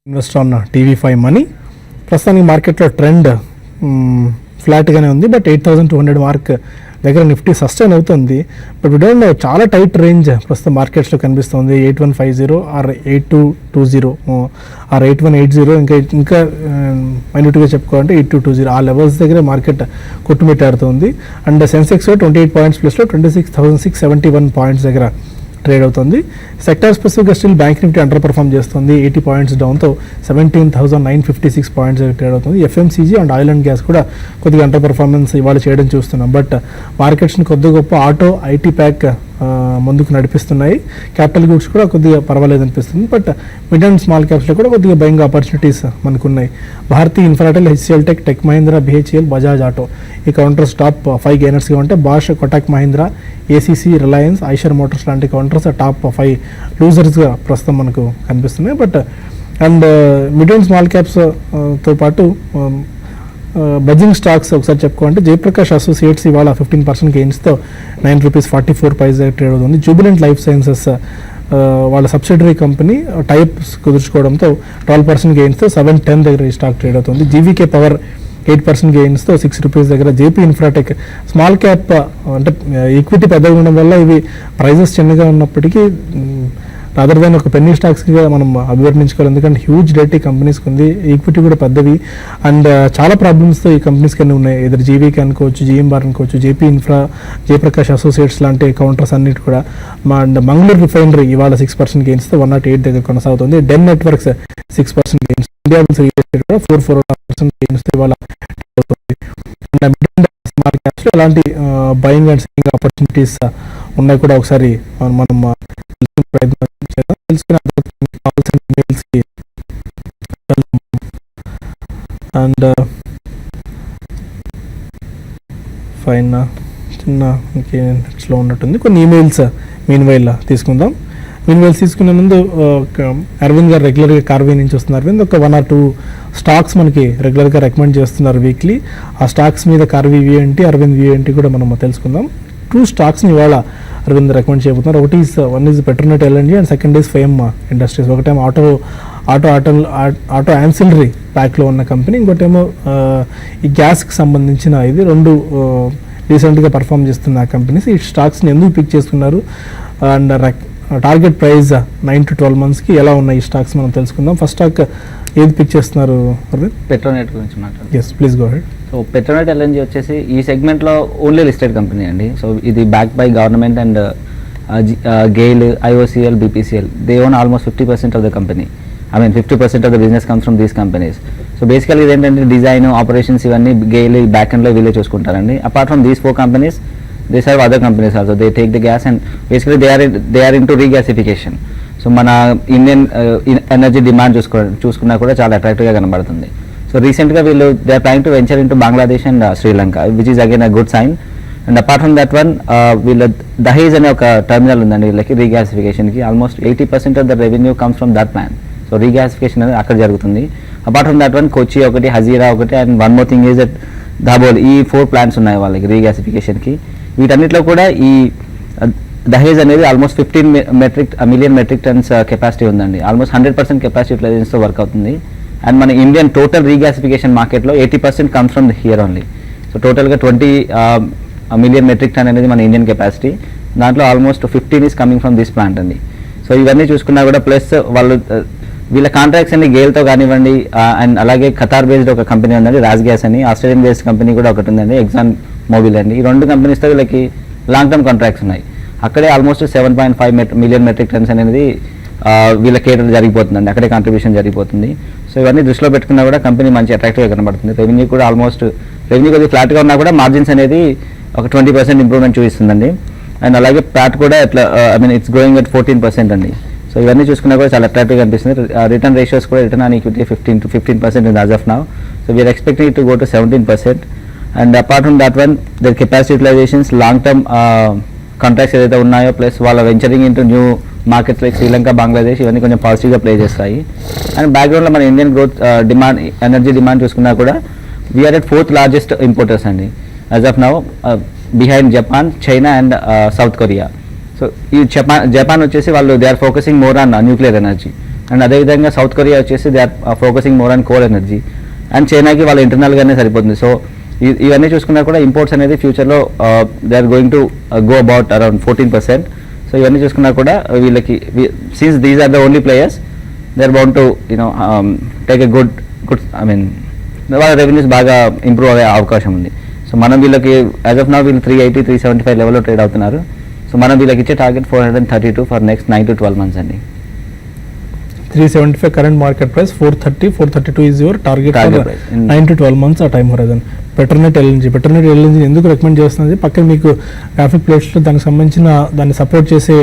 Invest on TV5 money. ప్రస్తుతానికి మార్కెట్లో trend ఫ్లాట్గానే ఉంది, బట్ 8,200 మార్క్ దగ్గర నిఫ్టీ సస్టైన్ అవుతుంది. బట్ వీడియోలో చాలా టైట్ రేంజ్ ప్రస్తుతం మార్కెట్స్లో కనిపిస్తుంది. 8150 ఆర్ 8220 ఆర్ 8180, ఇంకా మైన్యూట్గా చెప్పుకోవాలంటే 8220 ఆ లెవెల్స్ దగ్గర మార్కెట్ కొట్టుమిట్టాడుతుంది. అండ్ సెన్సెక్స్ 28 పాయింట్స్ ప్లస్లో 26,671 పాయింట్స్ దగ్గర ట్రేడ్ అవుతుంది. సెక్టార్ స్పెసిఫిక్గా still bank Nifty under perform చేస్తుంది. 80 పాయింట్స్ డౌన్తో 17,956 పాయింట్స్ ట్రేడ్ అవుతుంది. FMCG and oil and gas కూడా కొద్దిగా అండర్ పర్ఫార్మెన్స్ ఇవాళ చేయడం చూస్తున్నాం. బట్ మార్కెట్స్ని కొద్ది గొప్ప ఆటో, ఐటీ ప్యాక్ ముందుకు నడిపిస్తున్నాయి. క్యాపిటల్ గూడ్స్ కూడా కొద్దిగా పర్వాలేదు అనిపిస్తుంది. బట్ మిడ్ అండ్ స్మాల్ క్యాప్స్లో కూడా కొద్దిగా బయింగ్ ఆపర్చునిటీస్ మనకు ఉన్నాయి. Bharti Infratel, HCL Tech, Tech Mahindra, BHEL, Bajaj Auto ఈ కౌంటర్స్ టాప్ 5 గెయినర్స్గా ఉంటే Bosch, Kotak Mahindra, ACC, Reliance, Eicher Motors లాంటి కౌంటర్స్ టాప్ 5 లూజర్స్గా ప్రస్తుతం మనకు కనిపిస్తున్నాయి. But and mid and small క్యాప్స్తో పాటు బడ్జింగ్ స్టాక్స్ ఒకసారి చెప్పుకోవాలంటే జయప్రకాష్ అసోసియేట్స్ ఇవాళ 15% గెయిన్స్తో ₹9.44 ట్రేడ్ అవుతుంది. జూబిలెంట్ లైఫ్ సైన్సెస్ వాళ్ళ సబ్సిడరీ కంపెనీ టైప్స్ కుదుర్చుకోవడంతో 12% గెయిన్స్తో 710 దగ్గర ఈ స్టాక్ ట్రేడ్ అవుతుంది. జీవీకే పవర్ 8% గెయిన్స్తో ₹6 దగ్గర. జేపీ ఇన్ఫ్రాటెక్ స్మాల్ క్యాప్ అంటే ఈక్విటీ పెద్దగా ఉండడం వల్ల ఇవి ప్రైజెస్ చిన్నగా ఉన్నప్పటికీ రాదర్ దాన్ ఒక పెన్నీ స్టాక్స్గా మనం అభివర్ణించుకోవాలి. ఎందుకంటే హ్యూజ్ డెట్ ఈ కంపెనీస్కి ఉంది, ఈక్విటీ కూడా పెద్దవి అండ్ చాలా ప్రాబ్లమ్స్తో ఈ కంపెనీస్కి అన్నీ ఉన్నాయి. ఎదురు జీవీకి అనుకోవచ్చు, జిఎంఆర్ అనుకోవచ్చు, జేపీ ఇన్ఫ్రా, జయప్రకాష్ అసోసియేట్స్ లాంటి కౌంటర్స్ అన్నిటి కూడా. అండ్ మంగళూరు రిఫైనరీ ఇవాళ 6% గెయిన్స్తో 108 దగ్గర కొనసాగుతుంది. Den Networks 6% gains, India real estate కూడా 4.4% గెయిన్స్తో ఇవాళ అవుతుంది. అండ్ స్మాల్ క్యాప్స్లో ఎలాంటి బయింగ్ అండ్ సెల్లింగ్ ఆపర్చునిటీస్ ఉన్నాయి కూడా ఒకసారి మనం ప్రయత్నం చేద్దాం, తెలుసుకునే కావాల్సిన మెయిల్స్కి. అండ్ ఫైన్ చిన్న నెట్స్లో ఉన్నట్టుంది, కొన్ని ఈమెయిల్స్ మీన్ వైల్ తీసుకుందాం. మీన్ వైల్స్ తీసుకునే ముందు అరవింద్ గారు రెగ్యులర్గా కార్వీ నుంచి వస్తున్నారు. అరవింద్ ఒక 1 or 2 స్టాక్స్ మనకి రెగ్యులర్గా రికమెండ్ చేస్తున్నారు వీక్లీ. ఆ స్టాక్స్ మీద కార్వీ వ్యూ ఏంటి, అరవింద్ వ్యూ ఏంటి కూడా మనం తెలుసుకుందాం. 2 స్టాక్స్ని ఇవాళ అరవింద్ రికమెండ్ చేయబోతున్నారు. One is Petronet LNG and second is fame industries. ఒకటేమో ఆటో యాన్సిలరీ ప్యాక్లో ఉన్న కంపెనీ, ఇంకోటేమో ఈ గ్యాస్కి సంబంధించిన ఇది. 2 రీసెంట్గా పర్ఫామ్ చేస్తున్న కంపెనీస్. ఈ స్టాక్స్ని ఎందుకు పిక్ చేస్తున్నారు అండ్ టార్గెట్ ప్రైస్ 9 to 12 monthsకి ఎలా ఉన్నాయి ఈ స్టాక్స్ మనం తెలుసుకుందాం. ఫస్ట్ స్టాక్ ఏది పిక్ చేస్తున్నారు అరవింద్? పెట్రోనెట్ గురించి మాట్లాడుతున్నాం. Yes please go ahead. So Petronet LNG వచ్చేసి ఈ సెగ్మెంట్లో ఓన్లీ లిస్టెడ్ కంపెనీ అండి. సో ఇది back by government and GAIL, IOCL, BPCL. They own almost 50% of the company. 50% of the business comes from these companies. So బేసికల్గా ఇదేంటంటే design, operations ఇవన్నీ GAIL back ఎండ్లో వీళ్ళే చూసుకుంటారండి. Apart from these 4 companies, they serve other companies also. They take the gas and basically they are into regasification. So మన Indian energy demand చూసుకున్నా కూడా చాలా అట్రాక్టివ్గా కనబడుతుంది. సో రీసెంట్గా వీళ్ళు they are trying to venture into Bangladesh and Sri Lanka, which is again a good sign. And apart from that one, వీళ్ళ దహేజ్ అనే ఒక టర్మినల్ ఉందండి వీళ్ళకి రీగ్యాసిఫికేషన్కి. Almost 80% of the revenue comes from that plant. So regasification అనేది అక్కడ జరుగుతుంది. Apart from that one, Kochi ఒకటి, హజీరా ఒకటి, and one more thing is that Dabhol. ఈ 4 plants ఉన్నాయి వాళ్ళకి రీగ్యాసిఫికేషన్కి. వీటన్నిటిలో కూడా ఈ దహేజ్ అనేది almost 15 million metric tons capacity ఉందండి. ఆల్మోస్ట్ 100% కెపాసిటీ యూటిలైజేషన్తో వర్క్ అవుతుంది. అండ్ మన ఇండియన్ టోటల్ రీగ్యాసిఫికేషన్ మార్కెట్లో 80% comes from here only. So టోటల్గా 20 million metric ton అనేది మన ఇండియన్ కెపాసిటీ. దాంట్లో almost 15 is coming from this plant అండి. సో ఇవన్నీ చూసుకున్నా కూడా ప్లస్ వాళ్ళు వీళ్ళ కాంట్రాక్ట్స్ అన్ని గేల్తో కానివ్వండి, అండ్ అలాగే ఖతార్ బేస్డ్ ఒక కంపెనీ ఉందండి, రాజ్ గ్యాస్ అని. ఆస్ట్రేలియన్ బేస్డ్ కంపెనీ కూడా ఒకటి ఉందండి, ఎగ్జాన్ మోబిల్ అండి. ఈ 2 కంపెనీస్తో వీళ్ళకి లాంగ్ టర్మ్ కాంట్రాక్ట్స్ ఉన్నాయి. అక్కడే ఆల్మోస్ట్ 7.5 million metric tons అనేది వీళ్ళ కేటర్ జరిగిపోతుందండి, అక్కడే కాంట్రిబ్యూషన్ జరిగిపోతుంది. సో ఇవన్నీ దృష్టిలో పెట్టుకున్నా కూడా కంపెనీ మంచి అట్రాక్టివ్గా కనబడుతుంది. రెవెన్యూ కూడా కొద్దిగా ఫ్లాట్గా ఉన్నా కూడా మార్జిన్స్ అనేది ఒక 20% ఇంప్రూవ్మెంట్ చూపిస్తుందండి. అండ్ అలాగే ప్యాట్ కూడా ఇట్స్ గ్రోయింగ్ అట్ 14% అండి. సో ఇవన్నీ చూసుకున్నా కూడా చాలా అట్రాక్టివ్గా అనిపిస్తుంది. రిటర్న్ రేషియోస్ కూడా return on equity 15 to 15% in as of now. So we're expecting it to go to 17%. And apart from that one, their capacity utilisations, long term contracts ఏదైతే ఉన్నాయో, ప్లస్ వాళ్ళ venturing into new markets like Sri Lanka, Bangladesh, ఇవన్నీ కొంచెం పాజిటివ్గా play చేస్తాయి. And బ్యాక్గ్రౌండ్లో మన Indian growth demand, energy demand చూసుకున్నా కూడా we're at 4th largest importers అండి as of now, behind Japan, China and South Korea. So ఈ జపాన్ వచ్చేసి వాళ్ళు they are focusing more on nuclear energy. And అదేవిధంగా సౌత్ కొరియా వచ్చేసి they are focusing more on coal energy, and చైనాకి వాళ్ళ ఇంటర్నల్గానే సరిపోతుంది. So ఇవన్నీ చూసుకున్నా కూడా ఇంపోర్ట్స్ అనేది ఫ్యూచర్లో they are going to go about around 14%. So ఇవన్నీ చూసుకున్నా కూడా వీళ్ళకి since these are the only players they are bound to take a good వాళ్ళ రెవెన్యూస్ బాగా ఇంప్రూవ్ అయ్యే అవకాశం ఉంది. సో మనం వీళ్ళకి యాజ్ ఆఫ్ నౌ వీళ్ళు 380-375 లెవెల్లో ట్రేడ్ అవుతున్నారు. సో మనం వీళ్ళకి ఇచ్చే target 432 for next 9 to 12 months అండి. 375 current market price, 432 is your target for price. 9 to 12 months ఆ టైం హొరైజన్. పెట్రోనెట్ ఎల్ఎన్జీ ఎందుకు రికమెండ్ చేస్తున్నది, పక్కన మీకు గ్రాఫిక్ ప్లేట్స్లో దానికి సంబంధించిన దాన్ని సపోర్ట్ చేసే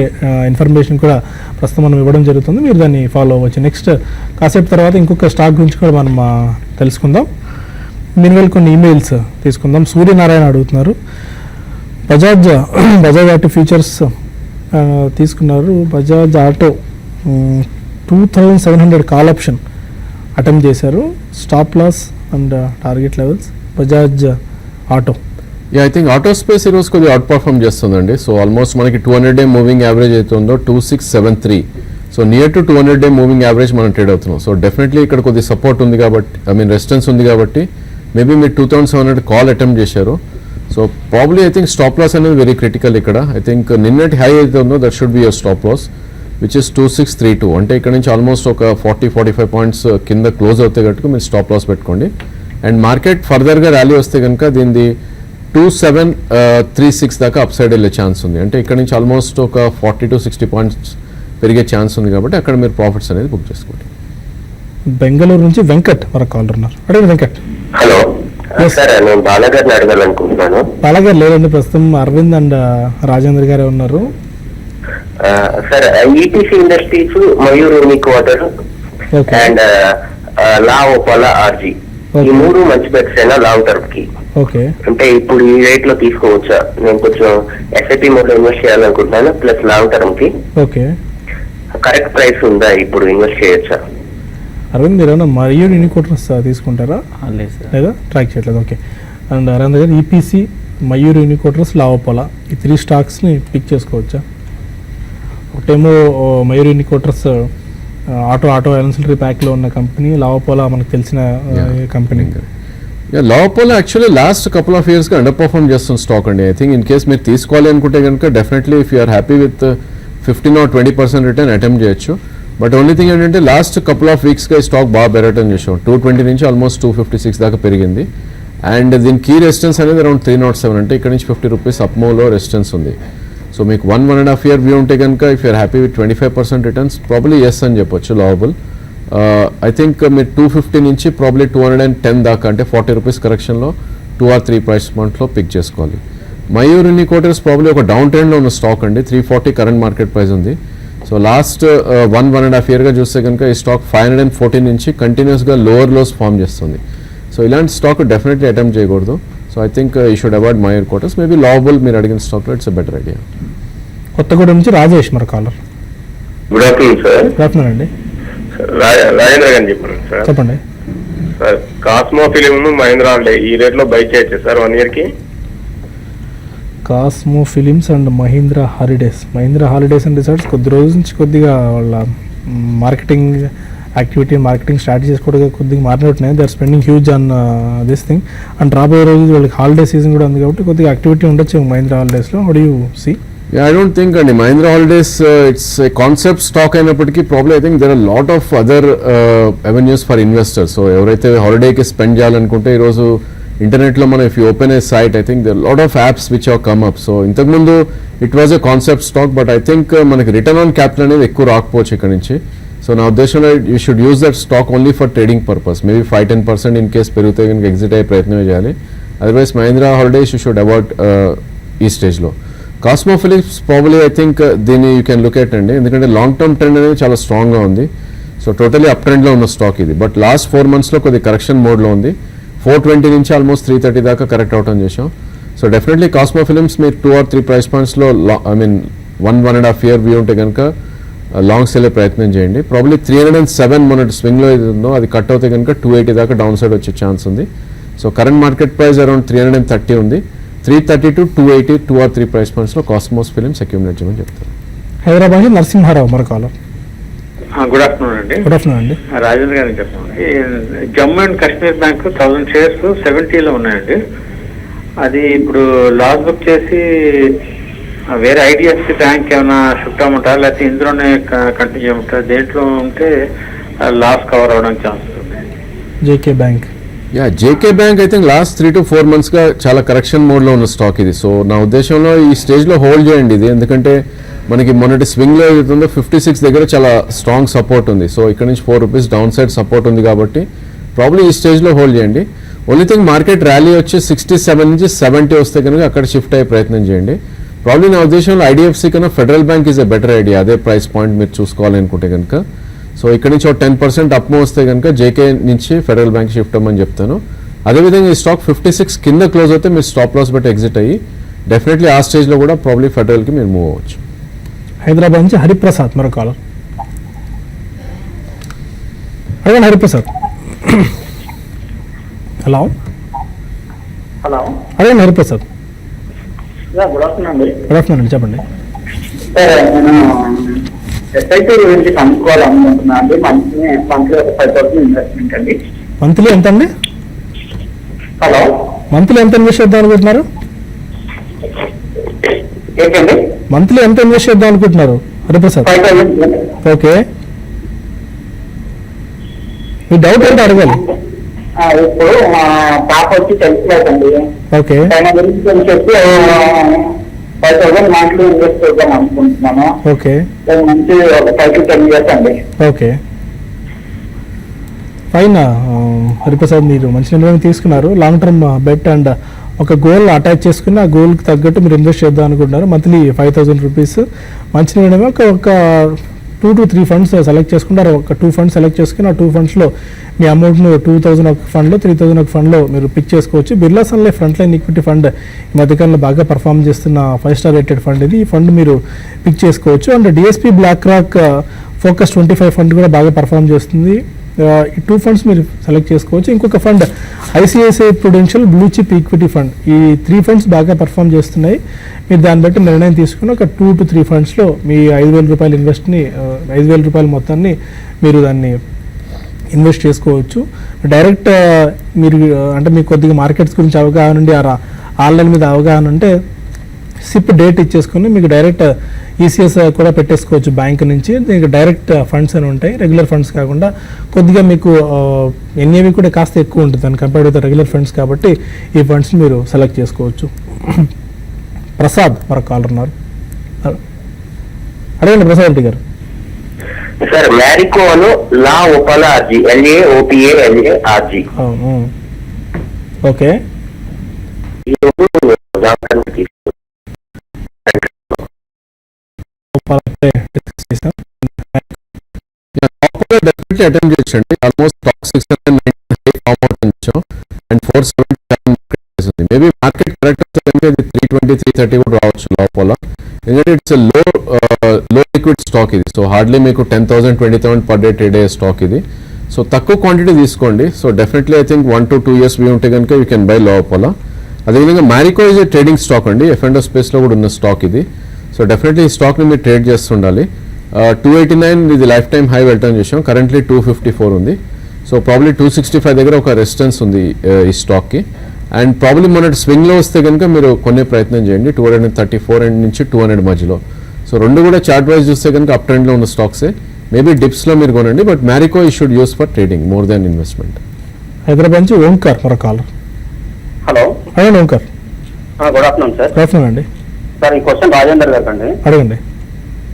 ఇన్ఫర్మేషన్ కూడా ప్రస్తుతం మనం ఇవ్వడం జరుగుతుంది, మీరు దాన్ని ఫాలో అవ్వచ్చు. నెక్స్ట్ కాసేపు తర్వాత ఇంకొక స్టాక్ గురించి కూడా మనం తెలుసుకుందాం. మీన్వేల్ కొన్ని ఈమెయిల్స్ తీసుకుందాం. సూర్యనారాయణ అడుగుతున్నారు, బజాజ్ ఆటో ఫ్యూచర్స్ తీసుకున్నారు. Bajaj Auto 2700 call option attempt చేశారు. Stop loss and target levels Bajaj Auto. I think auto space ఈరోజు కొద్దిగా అవుట్ పర్ఫార్మ్ చేస్తుందండి. సో ఆల్మోస్ట్ మనకి 200-day మూవింగ్ యావరేజ్ అయితే ఉందో 2673. So near to 200-day moving average మనం ట్రేడ్ అవుతున్నాం. సో డెఫినెట్లీ ఇక్కడ కొద్ది సపోర్ట్ ఉంది కాబట్టి, రెసిస్టెన్స్ ఉంది కాబట్టి మేబీ మీరు 2700 కాల్ అటెంప్ట్ చేశారు. So probably I think stop loss అనేది వెరీ క్రిటికల్ ఇక్కడ. ఐ థింక్ నిన్నటి హై అయితే ఉందో that should be your stop loss which is 2632. అంటే ఇక్కడ నుంచి ఆల్మోస్ట్ ఒక 40-45 పాయింట్స్ కింద క్లోజ్ అవుతాయి కనుక మీరు స్టాప్ లాస్ పెట్టుకోండి. అండ్ మార్కెట్ ఫర్దర్గా ర్యాలీ వస్తే కనుక దీనిది 2736 దాకా అప్ సైడ్ వెళ్ళే ఛాన్స్ ఉంది. అంటే ఇక్కడ నుంచి ఆల్మోస్ట్ ఒక 40-60 పాయింట్స్ పెరిగే ఛాన్స్ ఉంది కాబట్టి అక్కడ మీరు ప్రాఫిట్స్ అనేది బుక్ చేసుకోండి. బెంగళూరు నుంచి వెంకట్ వరకు కాల్ ఉన్నారు. అదే వెంకట్. హలో సార్, నేను బాలాగారిని అడగాలనుకుంటున్నాను. బాలాగారు లేదండి, ప్రస్తుతం అరవింద్ అండ్ రాజేంద్ర గారే ఉన్నారు. Sir, ETC Industries, Mayur Uniquoters and La Opala RG, ఈ మూడు మంచి బెట్స్ అయినా లాంగ్ టర్మ్ కి. ఓకే, అంటే ఇప్పుడు ఈ రేట్ లో తీసుకోవచ్చా? నేను కొంచెం ఎస్ఐపి మోడ్ లో ఇన్వెస్ట్ చేయాలనుకుంటున్నాను, ప్లస్ లాంగ్ టర్మ్ కి. ఓకే, కరెక్ట్ ప్రైస్ ఉందా ఇప్పుడు ఇన్వెస్ట్ చేయొచ్చా? అరవింద్ మీరు ఏమన్నా మరియు యూనికోటర్స్ తీసుకుంటారా లేదా ట్రాక్ చేయట్లేదు? ఓకే. అండ్ అరవింద్ గారు ఈపీసీ, మయూర్ యూనికోటర్స్, లావోపాలా ఈ 3 స్టాక్స్ని పిక్ చేసుకోవచ్చా? ఒకటేమో మయూర్ యూనికోటర్స్ ఆటో ఎన్సిలరీ ప్యాక్లో ఉన్న కంపెనీ, లావోపాలా మనకు తెలిసిన company. La Opala actually last couple of ఇయర్స్గా అండర్ పర్ఫార్మ్ చేస్తున్న స్టాక్ అండి. ఐ థింక్ ఇన్ కేస్ మీరు తీసుకోవాలి అనుకుంటే కనుక definitely if you're happy with 15 or 20% return attempt చేయొచ్చు. బట్ ఓన్లీ థింగ్ ఏంటంటే లాస్ట్ కపుల్ ఆఫ్ వీక్స్గా ఈ స్టాక్ బాగా పెరగటం చేసాం. 220 నుంచి ఆల్మోస్ట్ 256 దాకా పెరిగింది. అండ్ దీని కీ రెసిస్టెన్స్ అనేది అరౌండ్ 307, అంటే ఇక్కడ నుంచి 50 రూపీస్ అప్మోలో రెసిస్టెన్స్ ఉంది. సో మీకు 1.5 year వ్యూ ఉంటే కనుక if you're happy with 25% returns probably yes అని చెప్పొచ్చు లావబుల్. ఐ థింక్ మీరు 250 నుంచి ప్రాబ్లీ 210 దాకా, అంటే 40 రూపీస్ కరెక్షన్లో 2 or 3 ప్రైస్ పాయింట్లో పిక్ చేసుకోవాలి. మయూర్ యూనికోటర్స్ ప్రాబ్లీ ఒక డౌన్ ట్రెండ్లో ఉన్న స్టాక్ అండి. 340 కరెంట్ మార్కెట్ ప్రైస్ ఉంది. సో లాస్ట్ 1.5 yearగా చూస్తే కనుక ఈ స్టాక్ 514 నుంచి కంటిన్యూస్గా లోవర్ లోస్ ఫామ్ చేస్తుంది. సో ఇలాంటి స్టాక్ డెఫినెట్లీ అటెంప్ట్ చేయకూడదు. So I think you should avoid Mayur Quoters. Maybe La Opala మీరు అడిగిన స్టాక్లో it's a better idea. Kothagudem నుంచి రాజేష్ మరి caller. Good afternoon sir. Good afternoon అండి. రాజేంద్ర గారు చెప్పండి సార్. చెప్పండి sir, Cosmo Film, Mahindra Holiday ఈ రేట్ లో బై చేయొచ్చు సార్ 1 year కి? Cosmo Films and Mahindra Holidays and Resorts కొద్ది రోజుల నుంచి కొద్దిగా వాళ్ళ మార్కెటింగ్ స్ట్రాటజీస్ కూడా కొద్దిగా మారినట్టున్నాయి. They are spending huge on this thing. And రాబోయే రోజు వాళ్ళకి హాలిడే సీజన్ కూడా ఉంది కాబట్టి కొద్దిగా యాక్టివిటీ ఉండొచ్చు మహీంద్రా హాలిడేస్లో. How do you see? I don't think అండి Mahindra Holidays it's a concept stock అయినప్పటికీ problem I think there are lot of other avenues for investors. So ఎవరైతే హాలిడేకి స్పెండ్ చేయాలనుకుంటే ఈరోజు ఇంటర్నెట్లో మనం if you open a site I think there lot of apps which have come up. So ఇంతకుముందు it was a concept stock, but I think మనకి return on capital అనేది ఎక్కువ రాకపోవచ్చు ఇక్కడ నుంచి. సో నా ఉద్దేశంలో you should use that stock only for trading purpose. Maybe 5-10% in case పెరిగితే కనుక ఎగ్జిట్ అయ్యే ప్రయత్నమే చేయాలి. Otherwise Mahindra Holidays you should avoid ఈ స్టేజ్లో. Cosmo Philips probably I think దీన్ని యూ కెన్ లుక్ ఎట్ అండి, ఎందుకంటే లాంగ్ టర్మ్ ట్రెండ్ అనేది చాలా స్ట్రాంగ్గా ఉంది. సో టోటలీ అప్ ట్రెండ్లో ఉన్న స్టాక్ ఇది. బట్ లాస్ట్ 4 monthsలో కొద్ది కరెక్షన్ మోడ్లో ఉంది. 420 నుంచి ఆల్మోస్ట్ 330 దాకా కరెక్ట్ అవటం చేసాం. సో డెఫినెట్లీ కాస్మో ఫిలిమ్స్ మీరు 2 or 3 ప్రైస్ పాయింట్స్లో 1.5 year వ్యూ ఉంటే కనుక లాంగ్ సెల్ ప్రయత్నం చేయండి. ప్రాబ్లీ 307 మొన్నటి స్వింగ్లో ఏది ఉందో అది కట్ అవుతే కనుక 280 దాకా డౌన్ సైడ్ వచ్చే ఛాన్స్ ఉంది. So current market price around 330 ఉంది. 330 to 280 2 or 3 ప్రైస్ పాయింట్స్లో కాస్మోస్ ఫిలిమ్స్ అక్యూమిలేట్ చేయమని చెప్తారు. హైదరాబాద్ నరసింహారావు మరి కాలర్. గుడ్ ఆఫ్టర్నూన్ అండి. గుడ్ ఆఫ్టర్నూన్ అండి. రాజేంద్ర గారిని చెప్పండి. Jammu and Kashmir bank 1000 shares 70లో ఉన్నాయండి. అది ఇప్పుడు లాస్ బుక్ చేసి వేరే ఐడిఎఫ్సి బ్యాంక్ ఏమైనా షిఫ్ట్ అవ్వమంటారా, లేకపోతే ఇందులోనే కంటిన్యూ చేయమంటారా? దేంట్లో ఉంటే లాస్ కవర్ అవడానికి ఛాన్స్ ఉంది? JK bank. JK bank I think last 3 to 4 months గా చాలా కరెక్షన్ మోడ్ లో ఉన్న స్టాక్ ఇది. సో నా ఉద్దేశంలో ఈ స్టేజ్ లో హోల్డ్ చేయండి ఇది, ఎందుకంటే మనకి మొన్నటి స్వింగ్ లో ఏదైతుందో 56 దగ్గర చాలా స్ట్రాంగ్ సపోర్ట్ ఉంది. సో ఇక్కడ నుంచి ₹4 డౌన్ సైడ్ సపోర్ట్ ఉంది కాబట్టి ప్రాబ్లీ ఈ స్టేజ్ లో హోల్డ్ చేయండి. ఓన్లీ థింగ్ మార్కెట్ ర్యాలీ వచ్చి 67 నుంచి 70 వస్తే కనుక అక్కడ షిఫ్ట్ అయ్యే ప్రయత్నం చేయండి. ప్రాబ్లీ నా ఉద్దేశంలో ఐడిఎఫ్సి కన్నా federal bank is a better idea, అదే ప్రైస్ పాయింట్ మీరు చూసుకోవాలనుకుంటే కనుక. సో ఇక్కడ నుంచి ఒక 10% అప్ మూవ్ వస్తే కనుక జేకే నుంచి ఫెడరల్ బ్యాంక్ షిఫ్ట్ అవ్వమని చెప్తాను. అదేవిధంగా ఈ స్టాక్ 56 కింద క్లోజ్ అయితే మీరు స్టాప్ లాస్ బట్టి ఎగ్జిట్ అయ్యి డెఫినెట్లీ ఆ స్టేజ్లో కూడా ప్రాబ్లీ ఫెడరల్కి మీరు మూవ్ అవ్వచ్చు. హైదరాబాద్ నుంచి హరిప్రసాద్ మరో కాలర్. అడగండి హరిప్రసాద్. హలో హలో, అడగండి హరిప్రసాద్. గుడ్ ఆఫ్టర్నూన్ అండి. గుడ్ ఆఫ్టర్నూన్ అండి, చెప్పండి. సార్ నేను ఎస్ఐపి గురించి కనుక్కోవాలనుకుంటున్నాను అండి. మంత్లీ ఒక 5,000 ఇన్వెస్ట్మెంట్ అండి. మంత్లీ ఎంత అండి? హలో, మంత్లీ ఎంత ఇన్వెస్ట్ చేద్దాం అనుకుంటున్నారు? ఏంటండి? మంత్లీ ఎంత ఇన్వెస్ట్ చేద్దాం అనుకుంటున్నారు హరిప్రసాద్? 5,000. ఓకే, మీ డౌట్ ఏంటో అడగాలి. ఇప్పుడు మా పాప వచ్చి 10th క్లాస్ అండి. ఓకే, తన గురించి అని చెప్పి 5,000 మంత్లీ ఇన్వెస్ట్ చేద్దాం అనుకుంటున్నాను. ఓకే, మంచి ఒక 5 to 10 years అండి. Okay, fine. హరిప్రసాద్, మీరు మంచి నిర్ణయం తీసుకున్నారు. లాంగ్ టర్మ్ బెట్ అండ్ ఒక గోల్ అటాచ్ చేసుకుని ఆ గోల్కి తగ్గట్టు మీరు ఇన్వెస్ట్ చేద్దాం అనుకుంటున్నారు. మంత్లీ ₹5,000 మంచి నిర్ణయం. ఒక 2 to 3 ఫండ్స్ సెలెక్ట్ చేసుకుంటారు. ఒక 2 ఫండ్స్ సెలెక్ట్ చేసుకుని ఆ 2 ఫండ్స్లో మీ అమౌంట్ను 2,000 ఒక ఫండ్లో, 3,000 ఒక ఫండ్లో మీరు పిక్ చేసుకోవచ్చు. Birla Sun Life frontline equity fund ఈ మధ్యకాలంలో బాగా పర్ఫామ్ చేస్తున్న 5 స్టార్ రేటెడ్ ఫండ్ ఇది. ఈ ఫండ్ మీరు పిక్ చేసుకోవచ్చు. And DSP BlackRock focus 25 fund కూడా బాగా పర్ఫామ్ చేస్తుంది. ఈ 2 ఫండ్స్ మీరు సెలెక్ట్ చేసుకోవచ్చు. ఇంకొక fund ICICI Prudential blue chip equity fund. ఈ 3 ఫండ్స్ బాగా పర్ఫామ్ చేస్తున్నాయి. మీరు దాన్ని బట్టి నిర్ణయం తీసుకుని ఒక 2 to 3 ఫండ్స్లో మీ ₹5,000 ఇన్వెస్ట్ని ₹5,000 మొత్తాన్ని మీరు దాన్ని ఇన్వెస్ట్ చేసుకోవచ్చు. డైరెక్ట్ మీరు అంటే మీకు కొద్దిగా మార్కెట్స్ గురించి అవగాహన ఉండి ఆన్లైన్ మీద అవగాహన ఉంటే సిప్ డేట్ ఇచ్చేసుకుని మీకు డైరెక్ట్ ఈసీఎస్ కూడా పెట్టేసుకోవచ్చు బ్యాంక్ నుంచి. దీనికి డైరెక్ట్ ఫండ్స్ అని ఉంటాయి, రెగ్యులర్ ఫండ్స్ కాకుండా. కొద్దిగా మీకు ఎన్ఏవి కూడా కాస్త ఎక్కువ ఉంటుంది దాని కంపేర్డ్ విత్ రెగ్యులర్ ఫండ్స్ కాబట్టి ఈ ఫండ్స్ని మీరు సెలెక్ట్ చేసుకోవచ్చు. ప్రసాద్ మరొక కాలర్ ఉన్నారు, అడగండి ప్రసాద్ రెడ్డి గారు. సార్ మ్యారికోలో La Opala RG LAOPALARG okay, definitely attempt చేయండి. ఆల్మోస్ట్ టాప్ 690 ఫామ్ అవుట్ నుంచి అండ్ 477 మేబీ మార్కెట్ కరెక్ట్ వస్తే కనుక ఇది 320, 330 కూడా రావచ్చు లోపల. ఎందుకంటే ఇట్స్ లో లిక్విడ్ స్టాక్ ఇది. సో హార్డ్లీ మీకు 10,000, 20,000 పర్ డే ట్రేడ్ అయ్యే స్టాక్ ఇది. సో తక్కువ క్వాంటిటీ తీసుకోండి. So definitely I think 1 to 2 years view ఉంటే కనుక యూ కెన్ బై లోపల. అదేవిధంగా Marico is a trading stock అండి, F&O స్పేస్లో కూడా ఉన్న స్టాక్ ఇది. సో డెఫినెట్లీ ఈ స్టాక్ని మీరు ట్రేడ్ చేస్తుండాలి. 289 ఇది లైఫ్ టైం హై వెళ్ళటం చూసాం, కరెంట్లీ 254 ఉంది. సో ప్రాబ్లీ 265 దగ్గర ఒక రెసిస్టెన్స్ ఉంది ఈ స్టాక్కి. అండ్ ప్రాబ్లీ మొన్నటి స్వింగ్లో వస్తే కనుక మీరు కొనే ప్రయత్నం చేయండి 234 నుంచి 200 మధ్యలో. సో రెండు కూడా చార్ట్ వైజ్ చూస్తే కనుక అప్ ట్రెండ్లో ఉన్న స్టాక్సే. మేబీ డిప్స్లో మీరు కొనండి, but Marico you should use for trading more than investment. Hyderabad నుంచి ఓంకార్ మరొక కాలర్. హలో, అడగండి Omkar. Good afternoon sir. Good afternoon అండి. సార్ ఈ క్వశ్చన్ రాజేందర్ గారు అండి. అడగండి.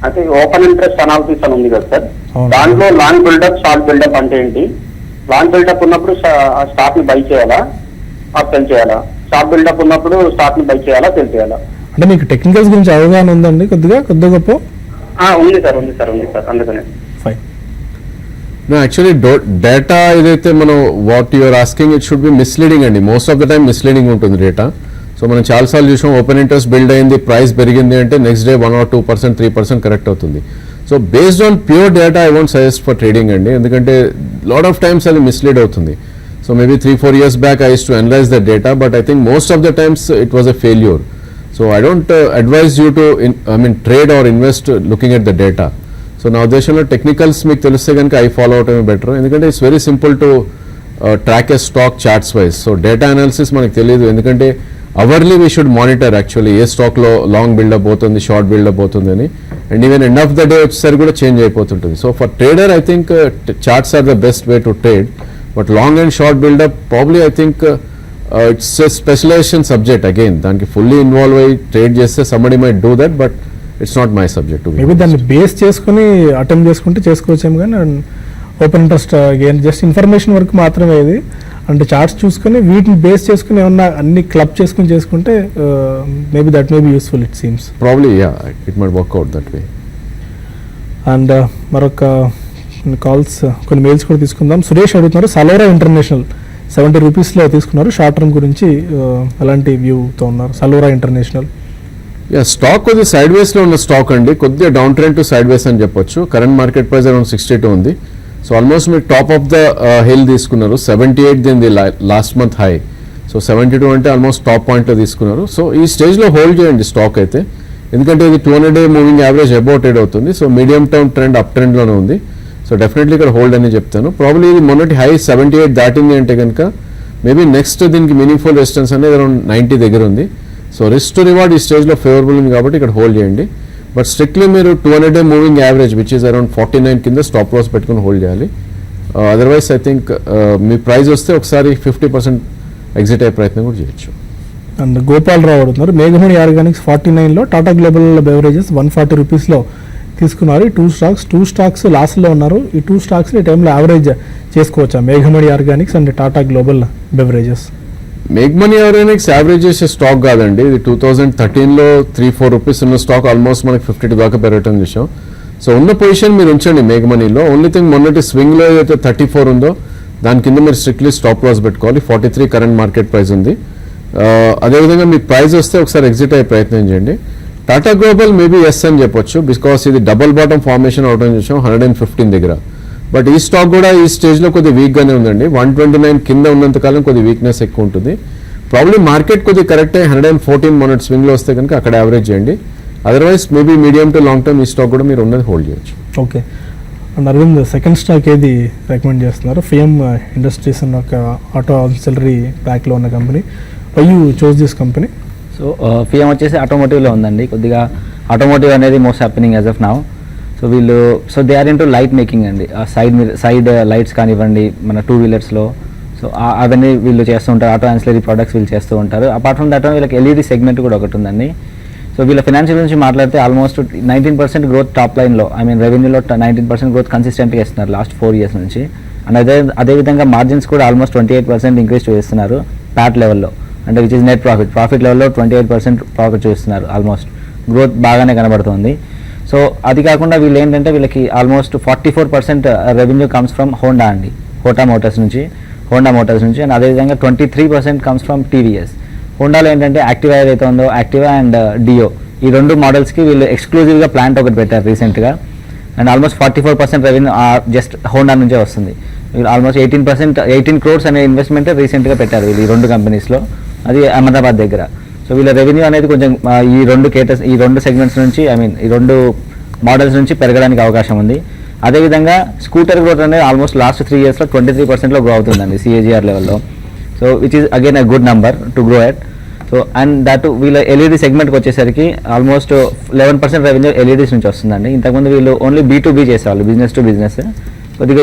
అయితే ఓపెన్ ఇంట్రెస్ట్ అనాలిసిస్ అని ఉంది కదా సార్, అవును. దాంట్లో లాంగ్ బిల్డప్, షార్ట్ బిల్డప్ అంటే ఏంటి? లాంగ్ బిల్డప్ ఉన్నప్పుడు స్టాక్ ని బై చేయాలా, సెల్ చేయాలా? షార్ట్ బిల్డప్ ఉన్నప్పుడు స్టాక్ ని బై చేయాలా, సెల్ చేయాలా? అంటే మీకు టెక్నికల్స్ గురించి అవగాహన ఉందండి కొద్దిగా గొప్ప? ఉంది సార్, అందుకనే. ఫైన్. యాక్చువల్లీ డేటా ఏదైతే మనం what you are asking it should be misleading అండి. Most of the time misleading ఉంటుంది డేటా. సో మనం చాలాసార్లు చూసాం ఓపెన్ ఇంట్రెస్ట్ బిల్డ్ అయింది, ప్రైస్ పెరిగింది అంటే నెక్స్ట్ డే 1 or 2%, 3% కరెక్ట్ అవుతుంది. So based on pure data I won't suggest for trading అండి, ఎందుకంటే లాట్ ఆఫ్ టైమ్స్ అది మిస్లీడ్ అవుతుంది. So maybe 3-4 years back I use to analyse the data, but I think most of the times it was a failure. So I don't advise you to trade or invest looking at the data. So నా ఉద్దేశంలో technicals మీకు తెలిస్తే కనుక I follow అవటమే better, ఎందుకంటే it's very simple to track a stock charts wise. So data analysis మనకు తెలియదు, ఎందుకంటే hourly we should monitor actually a స్టాక్లో లాంగ్ బిల్డప్ పోతుంది, షార్ట్ బిల్డప్ పోతుంది అని. And even end of the day వచ్చేసరికి కూడా చేంజ్ అయిపోతుంటుంది. So for trader I think charts are the best way to trade. But long and short buildup probably I think it's a specialisation subject. Again దానికి fully involve అయ్యి trade చేస్తే somebody might do that, but it's not my subject to be maybe honest. దాన్ని base చేసుకుని attempt చేసుకుంటే చేసుకోవచ్చేమో, కానీ open interest gain just information వరకు మాత్రమే ఇది. అంటే చార్ట్స్ చూసుకొని వీటిని బేస్ చేసుకుని ఏమన్నా అన్ని క్లబ్ చేసుకుని చేసుకుంటే maybe that may be useful it seems. Probably, yeah, it might work out that way. And మరొక కాల్స్ కొన్ని మెయిల్స్ కూడా తీసుకుందాం. సురేష్ అడుగుతున్నారు, సలోరా ఇంటర్నేషనల్ 70 రూపీస్లో తీసుకున్నారు, షార్ట్ టర్మ్ గురించి ఎలాంటి వ్యూతో ఉన్నారు సలోరా ఇంటర్నేషనల్? యా, స్టాక్ కొద్దిగా సైడ్ వేస్ లో ఉన్న స్టాక్ అండి, కొద్దిగా డౌన్ ట్రెండ్ టు సైడ్ వేస్ అని చెప్పొచ్చు. కరెంట్ మార్కెట్ ప్రైస్ అరౌండ్ 62 ఉంది. సో ఆల్మోస్ట్ మీరు టాప్ ఆఫ్ ద హిల్ తీసుకున్నారు. 78 దీనిది లాస్ట్ మంత్ హై. సో 72 అంటే ఆల్మోస్ట్ టాప్ పాయింట్లో తీసుకున్నారు. సో ఈ స్టేజ్లో హోల్డ్ చేయండి స్టాక్ అయితే, ఎందుకంటే ఇది 200-day moving average about trade అవుతుంది. So medium term trend up ట్రెండ్లోనే ఉంది. సో డెఫినెట్లీ ఇక్కడ హోల్డ్ అని చెప్తాను. ప్రాబ్లీ ఇది మొన్నటి హై 78 దాటింది అంటే కనుక మేబీ నెక్స్ట్ దీనికి మీనింగ్ఫుల్ రెసిస్టెన్స్ అనేది అరౌండ్ 90 దగ్గర ఉంది. సో రిస్క్ టు రివార్డ్ ఈ స్టేజ్లో ఫేవరబుల్ ఉంది కాబట్టి ఇక్కడ హోల్డ్ చేయండి. బట్ స్ట్రిక్ట్లీ మీరు 200-day moving average which is around 49 కింద స్టాప్ లాస్ పెట్టుకుని హోల్డ్ చేయాలి. Otherwise I think me price వస్తే ఒకసారి 50% ఎగ్జిట్ అయ్యే ప్రయత్నం కూడా చేయొచ్చు. అండ్ గోపాలరావు అడుగుతున్నారు, మేఘమణి ఆర్గానిక్స్ 49లో, టాటా గ్లోబల్ బెవరేజెస్ 140 రూపీస్లో తీసుకున్నారు. ఈ టూ స్టాక్స్ లాస్ట్లో ఉన్నారు. ఈ 2 స్టాక్స్ ఈ టైంలో యావరేజ్ చేసుకోవచ్చా, మేఘమణి Organics and Tata Global Beverages? మేఘ్మనీ ఆర్గానిక్స్ యావరేజ్ చేసే స్టాక్ కాదండి, ఇది 2013లో 3-4 రూపీస్ ఉన్న స్టాక్ ఆల్మోస్ట్ మనకి 52 దాకా పెరగటం చూసాం. సో ఉన్న పొజిషన్ మీరు ఉంచండి మేఘమనీలో. ఓన్లీ థింగ్ మొన్నటి స్వింగ్లో ఏదైతే 34 ఉందో దాని కింద మీరు స్ట్రిక్ట్లీ స్టాప్ లాస్ పెట్టుకోవాలి. 43 కరెంట్ మార్కెట్ ప్రైస్ ఉంది. అదేవిధంగా మీ ప్రైస్ వస్తే ఒకసారి ఎగ్జిట్ అయ్యే ప్రయత్నం చేయండి. టాటా గ్లోబల్ మేబీ ఎస్ అని చెప్పొచ్చు, బికాస్ ఇది డబుల్ బాటమ్ ఫార్మేషన్ అవడం చూసాం 115 దగ్గర. బట్ ఈ స్టాక్ కూడా ఈ స్టేజ్లో కొద్దిగా వీక్గానే ఉందండి. 129 కింద ఉన్నంతకాలం కొద్దిగా వీక్నెస్ ఎక్కువ ఉంటుంది. ప్రాబ్లీ మార్కెట్ కొద్దిగా కరెక్ట్ అయ్యి 114 మొన్నటి స్వింగ్లో వస్తే కనుక అక్కడ యావరేజ్ చేయండి. Otherwise maybe medium to long term ఈ స్టాక్ కూడా మీరు ఉన్నది హోల్డ్ చేయొచ్చు. Okay. And Arvind, second stock ఏది రికమెండ్ చేస్తున్నారు? ఫేమ్ ఇండస్ట్రీస్ అన్న ఒక ఆటో ఆక్సిలరీ ప్యాక్లో ఉన్న company. Why you choose this company? So Fiem వచ్చేసి ఆటోమోటివ్లో ఉందండి. కొద్దిగా ఆటోమోటివ్ అనేది most happening as of now. So they are in to light making అండి. సైడ్ లైట్స్ కానివ్వండి మన 2 వీలర్స్లో. సో అవన్నీ వీళ్ళు చేస్తూ ఉంటారు. ఆటో యాన్సిలరీ ప్రోడక్ట్స్ వీళ్ళు చేస్తూ ఉంటారు. అపార్ట్ ఫ్రమ్ దట్ వీళ్ళకి ఎల్ఈడి సెగ్మెంట్ కూడా ఒకటి ఉందండి. సో వీళ్ళ ఫైనాన్షియల్ నుంచి మాట్లాడితే ఆల్మోస్ట్ 19% గ్రోత్ టాప్ లైన్లో, రెవెన్యూలో 19% గ్రోత్ కన్సిస్టెంట్గా ఇస్తున్నారు లాస్ట్ 4 years నుంచి. అండ్ అదేవిధంగా మార్జిన్స్ కూడా ఆల్మోస్ట్ 28% ఇంక్రీజ్ చూపిస్తున్నారు ప్యాట్ లెవెల్లో, అంటే విచ్ ఇస్ నెట్ ప్రాఫిట్ లెవెల్లో 28% ప్రాఫిట్ చూపిస్తున్నారు. ఆల్మోస్ట్ గ్రోత్ బాగానే కనబడుతుంది. సో అది కాకుండా వీళ్ళు ఏంటంటే వీళ్ళకి almost 44% revenue comes from Honda Motors నుంచి. అండ్ అదేవిధంగా 23% కమ్స్ ఫ్రమ్ టీవీఎస్. హోండాలో ఏంటంటే యాక్టివా ఏదైతే ఉందో, యాక్టివా అండ్ డియో, ఈ 2 మోడల్స్కి వీళ్ళు ఎక్స్క్లూజివ్గా ప్లాంట్ ఒకటి పెట్టారు రీసెంట్గా. And almost 44% revenue just Honda నుంచే వస్తుంది. వీళ్ళు ఆల్మోస్ట్ 18 crores అనే ఇన్వెస్ట్మెంట్ రీసెంట్గా పెట్టారు వీళ్ళు ఈ 2 కంపెనీస్లో, అది అహ్మదాబాద్ దగ్గర. సో వీళ్ళ రెవెన్యూ అనేది కొంచెం ఈ 2 సెగ్మెంట్స్ నుంచి ఈ 2 మోడల్స్ నుంచి పెరగడానికి అవకాశం ఉంది. అదేవిధంగా స్కూటర్ గ్రోత్ అనేది ఆల్మోస్ట్ లాస్ట్ 3 yearsలో 23%లో గ్రో అవుతుందండి CAGR లెవెల్లో. So which is again a good number to grow at. So and that వీళ్ళ ఎల్ఈడి సెగ్మెంట్కి వచ్చేసరికి ఆల్మోస్ట్ 11% రెవెన్యూ ఎల్ఈడీస్ నుంచి వస్తుందండి. ఇంతకుముందు వీళ్ళు ఓన్లీ B2B చేసేవాళ్ళు, బిజినెస్ టు బిజినెస్. కొద్దిగా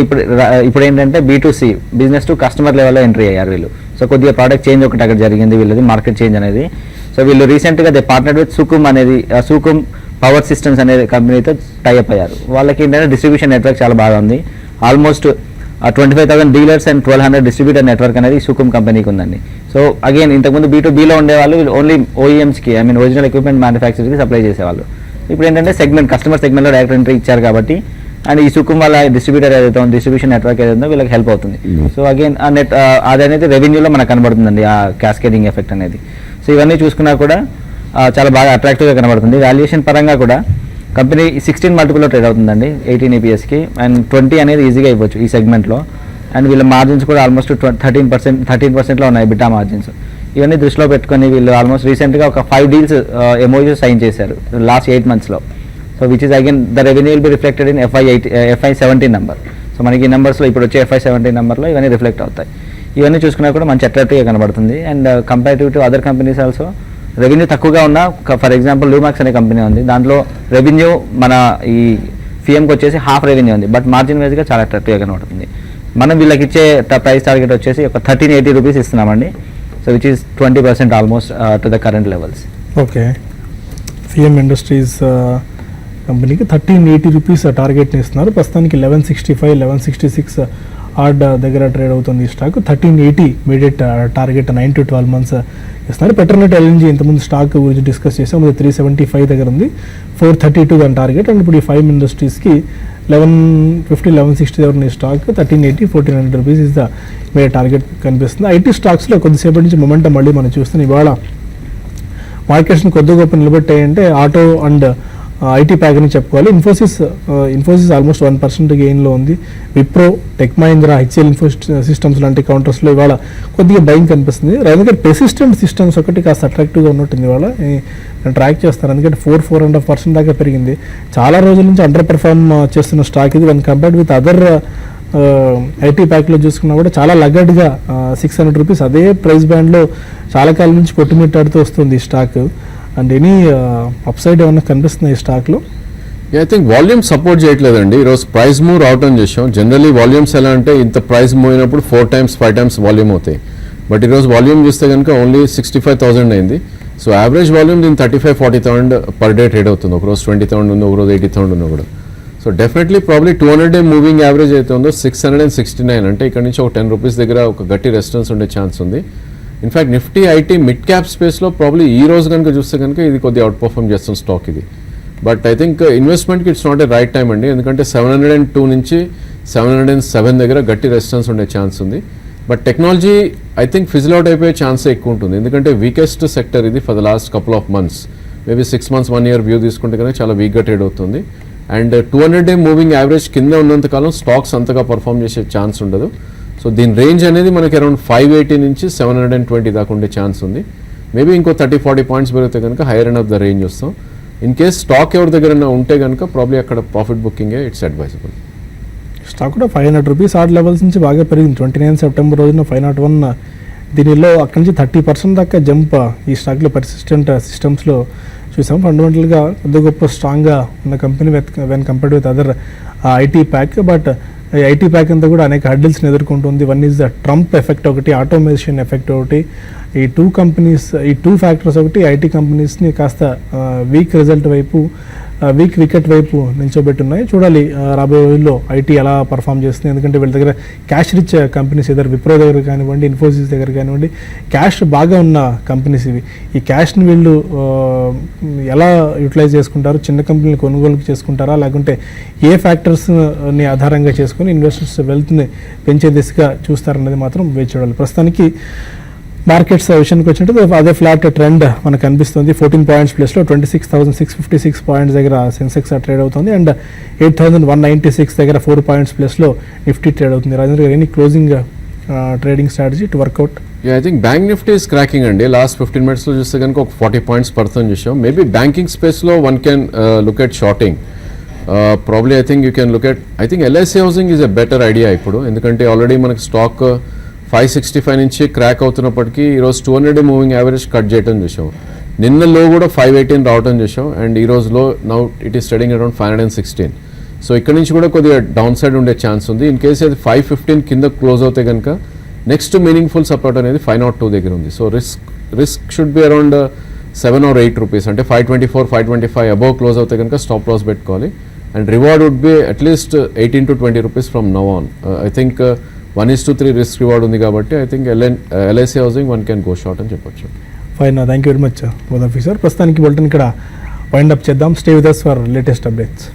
ఇప్పుడు ఏంటంటే B2C, బిజినెస్ టు కస్టమర్ లెవెల్లో ఎంట్రీ అయ్యారు వీళ్ళు. సో కొద్దిగా ప్రోడక్ట్ చేంజ్ ఒకటి అక్కడ జరిగింది వీళ్ళది, మార్కెట్ చేంజ్ అనేది. సో వీళ్ళు రీసెంట్గా they partnered with Sukam Power Systems అనే కంపెనీతో టైఅప్ అయ్యారు. వాళ్ళకి ఏంటంటే డిస్ట్రిబ్యూషన్ నెట్వర్క్ చాలా బాగా ఉంది. Almost 25,000 dealers and 1,200 distributor network అనేది సుకుమ్ కంపెనీకి ఉందండి. సో అగైన్ ఇంతకుముందు B2Bలో ఉండేవాళ్ళు, వీళ్ళు ఓన్లీ OEMస్కి ఒరిజినల్ ఎక్విప్మెంట్ మ్యానుఫ్యాక్చర్కి సప్లై చేసేవాళ్ళు. ఇప్పుడు ఏంటంటే కస్టమర్ సెగ్మెంట్లో డైరెక్ట్ ఎంట్రీ ఇచ్చారు కాబట్టి, అండ్ ఈ సుకుమ్ వాళ్ళ డిస్ట్రిబ్యూషన్ నెట్వర్క్ ఏదైతే వీళ్ళకి హెల్ప్ అవుతుంది. సో అగైన్ అదనేది రెవెన్యూలో మనకు కనబడుతుందండి ఆ క్యాస్కేడింగ్ ఎఫెక్ట్ అనేది. సో ఇవన్నీ చూసుకున్నా కూడా చాలా బాగా అట్రాక్టివ్గా కనబడుతుంది. వాల్యుయేషన్ పరంగా కూడా కంపెనీ 16 multiple ట్రేడ్ అవుతుందండి 18 EPSకి, అండ్ 20 అనేది ఈజీగా ఇవ్వచ్చు ఈ సెగ్మెంట్లో. అండ్ వీళ్ళ మార్జిన్స్ కూడా ఆల్మోస్ట్ 13%లో ఉన్నాయి బిటా మార్జిన్స్. ఇవన్నీ దృష్టిలో పెట్టుకొని వీళ్ళు ఆల్మోస్ట్ రీసెంట్గా ఒక 5 deals MOUs సైన్ చేశారు లాస్ట్ 8 monthsలో. So which is again the revenue will be reflected in FY17 number. So మనకి ఈ నెంబర్స్లో ఇప్పుడు వచ్చే FY17 నెంబర్లో ఇవన్నీ రిఫ్లెక్ట్ అవుతాయి. ఇవన్నీ చూసుకున్నా కూడా మంచి అట్రాక్టివ్గా కనబడుతుంది. And comparative to other companies also revenue తక్కువగా ఉన్న, ఫర్ ఎగ్జాంపుల్ లూమాక్స్ అనే కంపెనీ ఉంది, దాంట్లో రెవెన్యూ మన ఈ ఫిఎంకి వచ్చేసి హాఫ్ రెవెన్యూ ఉంది, బట్ మార్జిన్ వైజ్గా చాలా అట్రాక్టివ్గా కనబడుతుంది. మనం వీళ్ళకి ఇచ్చే ప్రైస్ టార్గెట్ వచ్చేసి ఒక 1380 రూపీస్ ఇస్తున్నామండి. So which is 20% almost to the current levels. Okay, Fiem Industries కంపెనీకి 1380 రూపీస్ టార్గెట్ని ఇస్తున్నారు. ప్రస్తుతానికి 1165, 1166 ఆర్డ్ దగ్గర ట్రేడ్ అవుతుంది ఈ stock. 1380 immediate target 9 to 12 months ఇస్తున్నారు. పెట్రోనెట్ ఎల్ఎన్జీ ఇంతకుముందు స్టాక్ గురించి డిస్కస్ చేసాం, అది 375 దగ్గర ఉంది, 432 దాని టార్గెట్. అండ్ ఇప్పుడు ఈ 5 ఇండస్ట్రీస్కి 1150, 1160 దగ్గర ఉన్న stock 1380, 1400 rupees is the immediate target కనిపిస్తుంది. ఐటీ స్టాక్స్లో కొద్దిసేపటి నుంచి మొమెంటం మళ్ళీ మనం చూస్తున్నాం. ఇవాళ మార్కెట్స్ని కొద్ది గొప్ప నిలబెట్టాయంటే ఆటో అండ్ ఐటీ ప్యాక్ అని చెప్పుకోవాలి. ఇన్ఫోసిస్ ఆల్మోస్ట్ 1% గెయిన్లో ఉంది. Wipro, tech Mahindra, HCL info systems లాంటి కౌంటర్స్లో ఇవాళ కొద్దిగా బయింగ్ కనిపిస్తుంది. ఎందుకంటే పెర్సిస్టెంట్ సిస్టమ్స్ ఒకటి కాస్త అట్రాక్టివ్గా ఉన్నట్టుంది ఇవాళ. నేను ట్రాక్ చేస్తాను, ఎందుకంటే 4.5% దాకా పెరిగింది. చాలా రోజుల నుంచి అండర్ పెర్ఫార్మ్ చేస్తున్న స్టాక్ ఇది. One compared with other IT ప్యాక్లో చూసుకున్నా కూడా చాలా లగడ్గా 600 రూపీస్ అదే ప్రైస్ బ్యాండ్లో చాలా కాలం నుంచి కొట్టుమిట్టాడుతూ వస్తుంది ఈ స్టాక్. అండ్ ఎనీ అప్సైడ్ ఏమన్నా కనిపిస్తుంది ఈ స్టాక్లో? ఐ థింక్ వాల్యూమ్ సపోర్ట్ చేయట్లేదండి. ఈరోజు ప్రైస్ మూవ్ రావటం చేసాం. జనరలీ వాల్యూమ్స్ ఎలా అంటే ఇంత ప్రైస్ మూవ్ అయినప్పుడు 4 times 5 times వాల్యూమ్ అవుతాయి. బట్ ఈరోజు వాల్యూమ్ చూస్తే కనుక ఓన్లీ 65,000 అయింది. సో యావరేజ్ వాల్యూమ్ దీని 35,000-40,000 పర్ డే ట్రేడ్ అవుతుంది. ఒకరోజు 20,000 ఉంది, ఒకరోజు 80,000 ఉంది కూడా. So definitely probably 200-day moving average అయితే ఉందో 669, అంటే ఇక్కడ నుంచి ఒక 10 రూపీస్ దగ్గర ఒక గట్టి రెసిస్టెన్స్ ఉండే ఛాన్స్ ఉంది. In fact Nifty IT mid cap స్పేస్లో ప్రాబ్లీ ఈ రోజు కనుక చూస్తే కనుక ఇది కొద్దిగా అవుట్ పర్ఫార్మ్ చేస్తున్న స్టాక్ ఇది. బట్ ఐ థింక్ ఇన్వెస్ట్మెంట్కి it's not a right time అండి, ఎందుకంటే 702 నుంచి 707 దగ్గర గట్టి రెసిస్టెన్స్ ఉండే ఛాన్స్ ఉంది. But technology I think fizzle out అయిపోయే ఛాన్సే ఎక్కువ ఉంటుంది, ఎందుకంటే వీకెస్ట్ సెక్టర్ ఇది for the last couple of months. Maybe 6 months 1 year view తీసుకుంటే కనుక చాలా వీక్గా ట్రేడ్ అవుతుంది. అండ్ 200-day మూవింగ్ యావరేజ్ కింద ఉన్నంతకాలం స్టాక్స్ అంతగా పర్ఫామ్ చేసే ఛాన్స్ ఉండదు. సో దీని రేంజ్ అనేది మనకి అరౌండ్ 580 నుంచి 720 దాకా ఉండే ఛాన్స్ ఉంది. మేబీ ఇంకో 30-40 పాయింట్స్ పెరిగితే కనుక hire and of the range వస్తాం. ఇన్ కేస్ స్టాక్ ఎవరి దగ్గర ఉంటే కనుక ప్రాబ్లీ అక్కడ ప్రాఫిట్ బుకింగే ఇట్స్ అడ్వైజబుల్. స్టాక్ కూడా 500 రూపీస్ ఆర్డ్ లెవెల్స్ నుంచి బాగా పెరిగింది. 29 September రోజున 501, దీనిలో అక్కడి నుంచి 30% దాకా జంప్ ఈ స్టాక్లో పర్సిస్టెంట్ సిస్టమ్స్లో చూసాం. ఫండమెంటల్గా కొద్ది గొప్ప స్ట్రాంగ్గా ఉన్న company when compared with other IT pack. But ఈ ఐటీ ప్యాక్ అంతా కూడా అనేక హర్డిల్స్ని ఎదుర్కొంటుంది. One is the Trump effect ఒకటి, ఆటోమేషన్ ఎఫెక్ట్ ఒకటి. ఈ 2 ఫ్యాక్టర్స్ ఒకటి ఐటీ కంపెనీస్ని కాస్త వీక్ రిజల్ట్ వైపు, వీక్ వికెట్ వైపు నిల్చోబెట్టున్నాయి. చూడాలి రాబోయే రోజుల్లో ఐటీ ఎలా పర్ఫామ్ చేస్తుంది, ఎందుకంటే వీళ్ళ దగ్గర క్యాష్ రిచ్ కంపెనీస్, ఇద్దరు విప్రో దగ్గర కానివ్వండి, ఇన్ఫోసిస్ దగ్గర కానివ్వండి, క్యాష్ బాగా ఉన్న కంపెనీస్ ఇవి. ఈ క్యాష్ని వీళ్ళు ఎలా యూటిలైజ్ చేసుకుంటారు, చిన్న కంపెనీలు కొనుగోలు చేసుకుంటారా, లేకుంటే ఏ ఫ్యాక్టర్స్ని ఆధారంగా చేసుకుని ఇన్వెస్టర్స్ వెల్త్ని పెంచే దిశగా చూస్తారనేది మాత్రం వేచి చూడాలి. ప్రస్తుతానికి మార్కెట్స్ విషయానికి వచ్చినట్టు అదే ఫ్లాట్ ట్రెండ్ మనకు కనిపిస్తుంది. 14 points ప్లస్లో 26,656 పాయింట్స్ దగ్గర సెన్సెక్స్ ట్రేడ్ అవుతుంది. అండ్ 8,196 దగ్గర 4 points ప్లస్లో నిఫ్టీ ట్రేడ్ అవుతుంది. రాజేంద్ర గారు, any closing trading strategy to work out? I think bank Nifty is cracking అండి. లాస్ట్ 15 minutesలో చూస్తే కనుక ఒక 40 points పడుతుంది చూసాం. మేబీ బ్యాంకింగ్ స్పేస్లో one can look at shorting. Probably I think you can look at, I think LIC housing is a better idea ఇప్పుడు, ఎందుకంటే ఆల్రెడీ మనకి స్టాక్ 565 నుంచి క్రాక్ అవుతున్నప్పటికీ ఈరోజు 200-day మూవింగ్ యావరేజ్ కట్ చేయడం చూసాం. నిన్న లో కూడా 518 రావడం చూసాం. అండ్ ఈ రోజు లో now it is trading around 516. So ఇక్కడ నుంచి కూడా కొద్దిగా డౌన్ సైడ్ ఉండే ఛాన్స్ ఉంది. ఇన్ కేసు అది 515 కింద క్లోజ్ అవుతే కనుక నెక్స్ట్ మీనింగ్ఫుల్ సపోర్ట్ అనేది 502 దగ్గర ఉంది. So risk should be around 7 or 8 rupees, అంటే 524, 525 అబౌవ్ క్లోజ్ అవుతే కనుక స్టాప్ లాస్ పెట్టుకోవాలి. And reward would be at least 18 to 20 rupees from now on. I think 1:3 risk reward ఉంది కాబట్టి I think LIC housing one can go short అని చెప్పొచ్చు. Fine, thank you very much both of you sir. ప్రస్తుతానికి bulletin ఇక్కడ wind up చేద్దాం. Stay with us for latest updates.